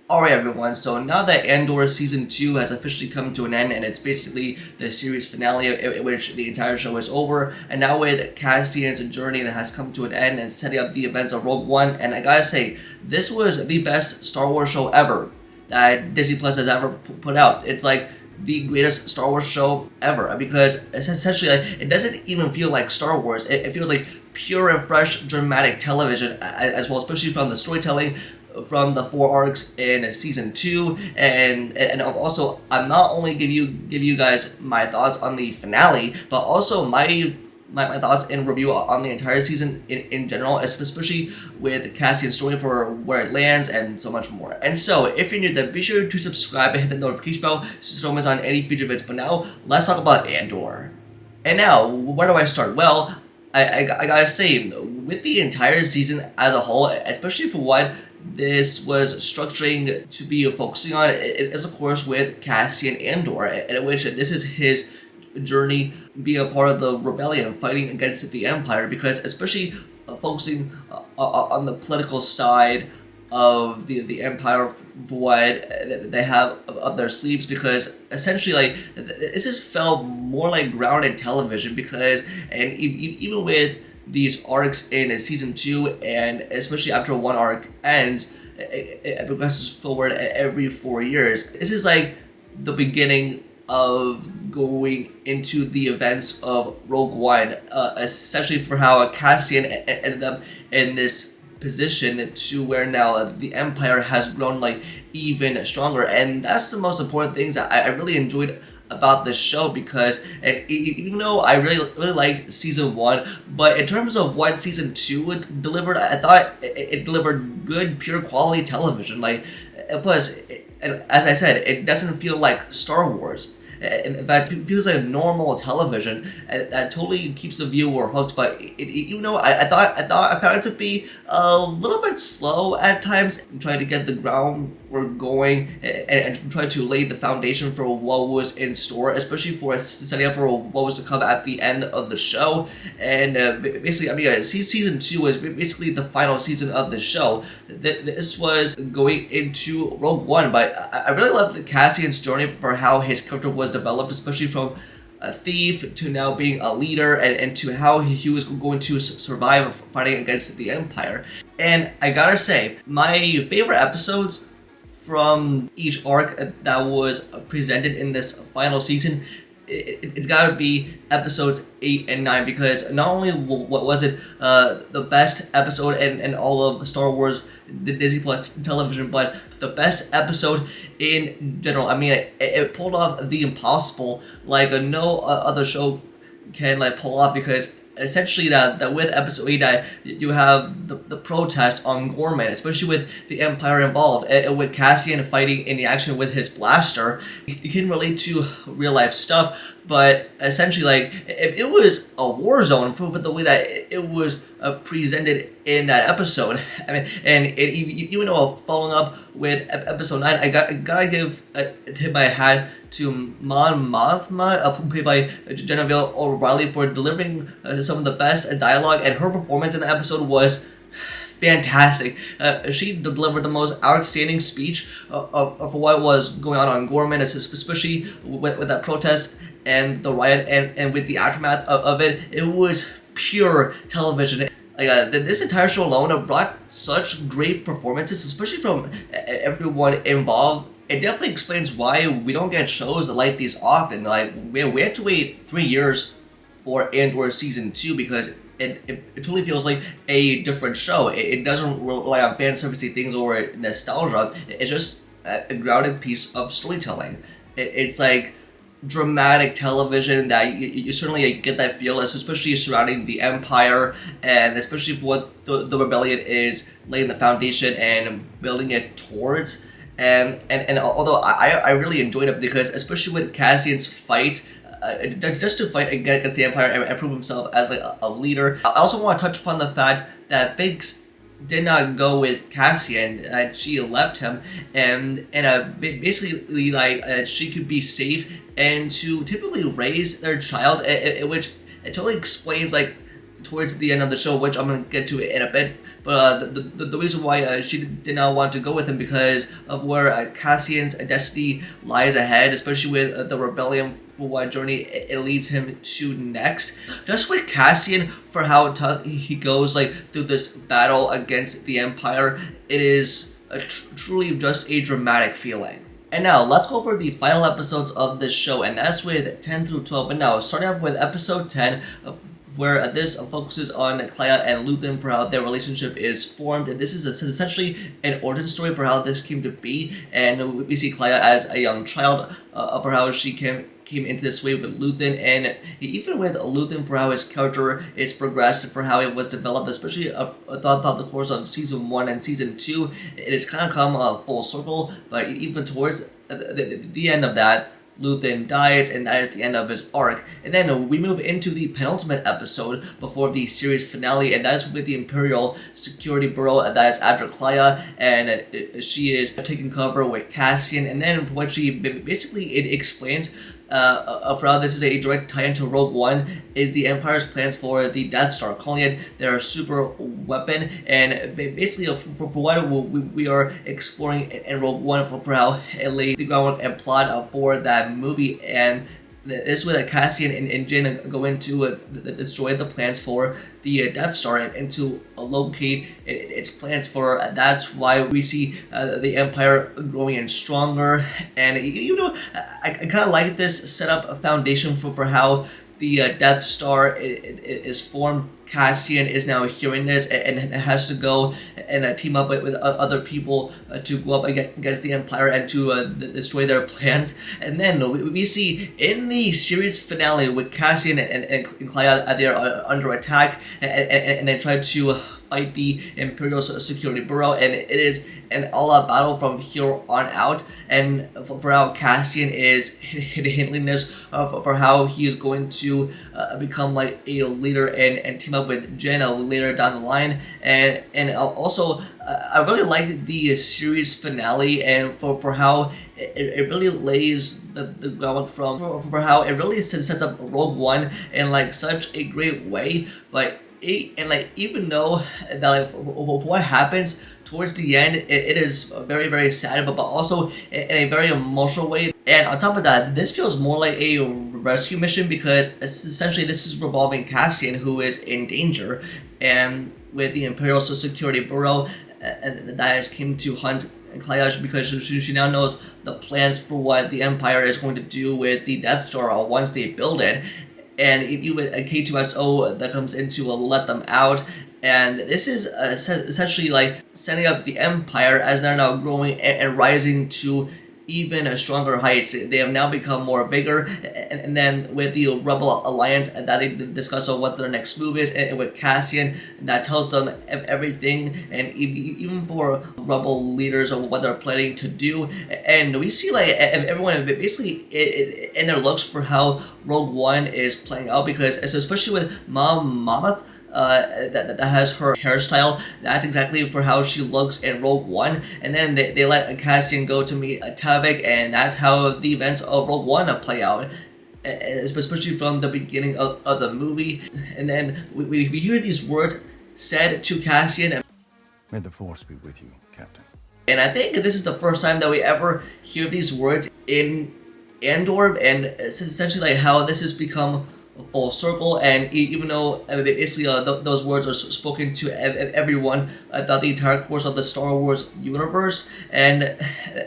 Alright everyone, so now that Andor Season 2 has officially come to an end and it's basically the series finale in which the entire show is over, and now with Cassian's journey that has come to an end and setting up the events of Rogue One, and I gotta say, this was the best Star Wars show ever that Disney Plus has ever put out. It's like the greatest Star Wars show ever, because essentially it doesn't even feel like Star Wars. It feels like pure and fresh dramatic television as well, especially from the storytelling from the 4 arcs in season 2, and also I'm not only give you guys my thoughts on the finale, but also my thoughts and review on the entire season in general, especially with Cassian's story for where it lands and so much more. And so, if you're new, then be sure to subscribe and hit the notification bell so don't miss on any future videos. But now, let's talk about Andor. And now, where do I start? Well, I gotta say, with the entire season as a whole, especially for what this was structuring to be focusing on, it is of course with Cassian Andor, in which this is his journey being a part of the rebellion, fighting against the Empire, because especially focusing on the political side of the Empire for what they have up their sleeves, because essentially like this just felt more like grounded television, because and even with these arcs in season 2, and especially after one arc ends, it progresses forward every 4 years. This is like the beginning of going into the events of Rogue One, essentially for how Cassian ended up in this position to where now the Empire has grown like even stronger, and that's the most important things that I really enjoyed about this show, because even though I really liked season 1, but in terms of what season 2 delivered, I thought it delivered good, pure quality television. Like, plus, and as I said, it doesn't feel like Star Wars. In fact, it feels like normal television, and that totally keeps the viewer hooked. But even though I found it to be a little bit slow at times, trying to get the groundwork going and try to lay the foundation for what was in store, especially for setting up for what was to come at the end of the show. And basically, I mean, season 2 was basically the final season of the show. This was going into Rogue One, but I really loved Cassian's journey for how his character was developed, especially from a thief to now being a leader, and to how he was going to survive fighting against the Empire. And I gotta say, my favorite episodes from each arc that was presented in this final season, it's gotta be episodes 8 and 9, because not only what was it the best episode in all of Star Wars Disney Plus television, but the best episode in general. I mean, it pulled off the impossible like no other show can like pull off, because essentially that with episode 8 you have the protest on Gorman, especially with the Empire involved, and with Cassian fighting in the action with his blaster. You can relate to real life stuff, but essentially like it was a war zone for the way that it was presented in that episode. I mean, and even though following up with episode 9, I gotta give a tip I had to Mon Mothma, played by Genevieve O'Reilly, for delivering some of the best dialogue, and her performance in the episode was fantastic. She delivered the most outstanding speech of what was going on Gorman, especially with that protest and the riot, and with the aftermath of it. It was pure television. Like, this entire show alone brought such great performances, especially from everyone involved. It definitely explains why we don't get shows like these often. Like, we had to wait 3 years for Andor Season 2, because it totally feels like a different show. It doesn't rely on fan servicey things or nostalgia. It's just a grounded piece of storytelling. It's like dramatic television that you certainly get that feel, especially surrounding the Empire, and especially for what the rebellion is laying the foundation and building it towards. And although I really enjoyed it, because especially with Cassian's fight, just to fight against the Empire and prove himself as like a leader. I also want to touch upon the fact that Biggs did not go with Cassian, that she left him, and basically like she could be safe and to typically raise their child, which it totally explains like towards the end of the show, which I'm going to get to in a bit. But the reason why she did not want to go with him because of where Cassian's destiny lies ahead, especially with the rebellion, for what journey it leads him to next. Just with Cassian, for how tough he goes through this battle against the Empire, it is truly just a dramatic feeling. And now, let's go over the final episodes of this show, and that's with 10 through 12. And now, starting off with episode 10, where this focuses on Kleya and Luthen for how their relationship is formed. And this is essentially an origin story for how this came to be. And we see Kleya as a young child, for how she came into this way with Luthen, and even with Luthen for how his character is progressed, for how it was developed, especially throughout the course of season 1 and season 2, it has kind of come full circle. But even towards the end of that, Luthen dies, and that is the end of his arc. And then we move into the penultimate episode before the series finale, and that is with the Imperial Security Bureau. That is after Kleya, and she is taking cover with Cassian. And then what she basically it explains for how this is a direct tie into Rogue One, is the Empire's plans for the Death Star, calling it their super weapon. And basically for what we are exploring in Rogue One, for how it laid the groundwork and plot for that movie. And this is where Cassian and Jin go into destroy the plans for the Death Star and to locate its plans for. That's why we see the Empire growing and stronger. And I kind of like this setup foundation for how the Death Star is formed. Cassian is now hearing this and has to go and team up with other people to go up against the Empire and to destroy their plans. And then we see in the series finale with Cassian and Kleya, they are under attack and they try to fight the Imperial Security Bureau, and it is an all-out battle from here on out. And for how Cassian is handling this, for how he is going to become like a leader and team up with Jenna later down the line. And also I really like the series finale, and for how it really lays the groundwork for how it really sets up Rogue One in like such a great way. Even though that what happens towards the end, it is very, very sad, but also in a very emotional way. And on top of that, this feels more like a rescue mission, because essentially this is revolving Cassian, who is in danger, and with the Imperial Security Bureau that has came to hunt Kleya, because she now knows the plans for what the Empire is going to do with the Death Star once they build it. And even a K2SO that comes in to let them out. And this is essentially like setting up the Empire as they're now growing and rising to even stronger heights. They have now become more bigger, and then with the Rebel Alliance that they discuss on what their next move is, and with Cassian that tells them everything, and even for Rebel leaders of what they're planning to do. And we see like everyone basically in their looks for how Rogue One is playing out, because especially with Mom Mammoth, that has her hairstyle. That's exactly for how she looks in Rogue One. And then they let Cassian go to meet Tavik, and that's how the events of Rogue One play out, especially from the beginning of the movie. And then we hear these words said to Cassian. May the Force be with you, Captain. And I think this is the first time that we ever hear these words in Andor, and it's essentially like how this has become full circle. And even though basically those words are spoken to everyone throughout the entire course of the Star Wars universe, and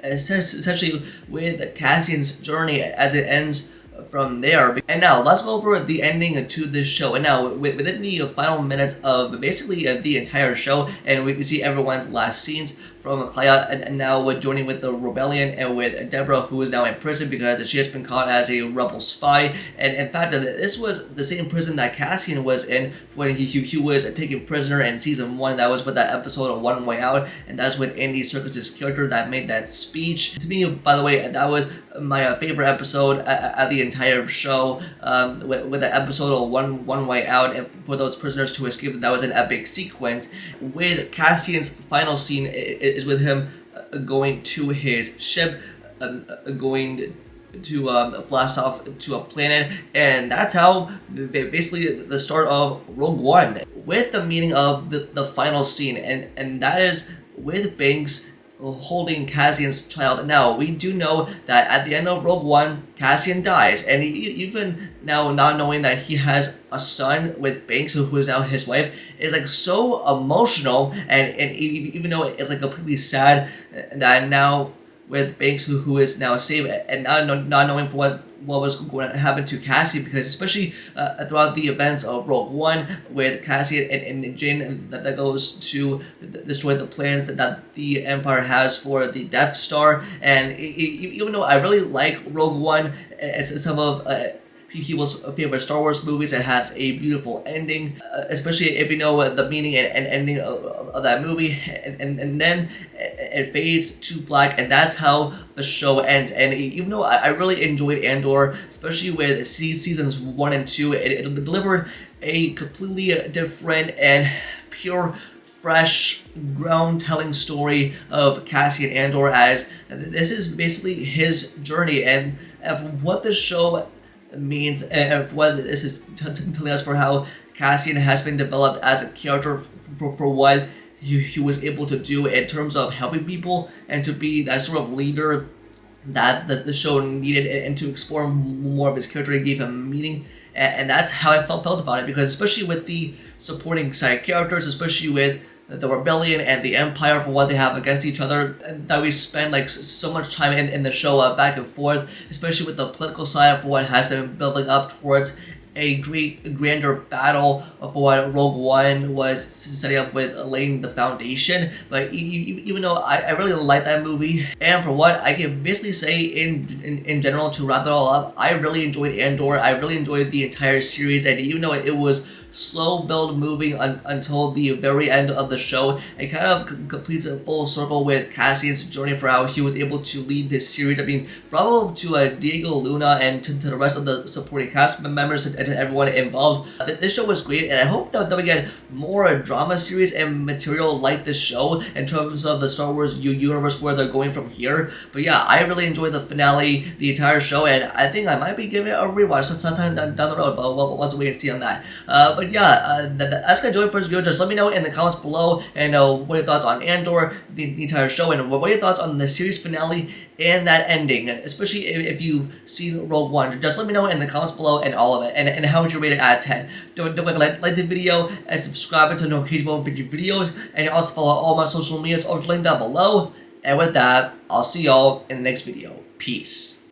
essentially with Cassian's journey as it ends from there. And now let's go over the ending to this show. And now within the final minutes of basically the entire show, and we see everyone's last scenes from Kleya, and now with joining with the rebellion, and with Deborah, who is now in prison because she has been caught as a rebel spy. And in fact, this was the same prison that Cassian was in when he was taken prisoner in season 1. That was with that episode of One Way Out, and that's with Andy Serkis' character that made that speech. To me, by the way, that was my favorite episode of the entire show, with the episode of One Way Out, and for those prisoners to escape. That was an epic sequence. With Cassian's final scene is with him going to his ship, going blast off to a planet, and that's how basically the start of Rogue One, with the meaning of the final scene, and that is with Banks holding Cassian's child. Now, we do know that at the end of Rogue One, Cassian dies, and even now, not knowing that he has a son with Banks, who is now his wife, is like so emotional, and even though it's like completely sad that now with Banks, who is now saved, and not knowing for what was going to happen to Cassian, because especially throughout the events of Rogue One, with Cassian and Jyn that goes to destroy the plans that the Empire has for the Death Star. And even though I really like Rogue One as some of people's favorite Star Wars movies, it has a beautiful ending, especially if you know the meaning and ending of that movie, and then it fades to black, and that's how the show ends. And even though I really enjoyed Andor, especially with seasons 1 and 2, it delivered a completely different and pure, fresh, ground-telling story of Cassian Andor, as this is basically his journey, and what the show means, and what this is telling us for how Cassian has been developed as a character, for what he was able to do in terms of helping people and to be that sort of leader that the show needed, and to explore more of his character and gave him meaning. And that's how I felt about it, because especially with the supporting side characters, especially with the rebellion and the Empire for what they have against each other, and that we spend like so much time in the show back and forth, especially with the political side for what has been building up towards a grander battle for what Rogue One was setting up with laying the foundation. But even though I really like that movie, and for what I can basically say in general to wrap it all up, I really enjoyed Andor. I really enjoyed the entire series, and even though it was slow build moving until the very end of the show, it kind of completes a full circle with Cassian's journey for how he was able to lead this series. I mean, bravo to Diego Luna and to the rest of the supporting cast members and to everyone involved. This show was great, and I hope that we get more drama series and material like this show in terms of the Star Wars universe, where they're going from here. But yeah, I really enjoyed the finale, the entire show, and I think I might be giving it a rewatch sometime down the road, but we'll have to wait and see on that. But yeah, that's gonna do it for this video. Just let me know in the comments below, and what your thoughts on Andor, the entire show, and what are your thoughts on the series finale and that ending, especially if you've seen Rogue One. Just let me know in the comments below, and all of it, and how would you rate it out of 10. Don't forget to like the video and subscribe to notifications for future videos, and also follow all my social medias over linked down below. And with that, I'll see y'all in the next video. Peace.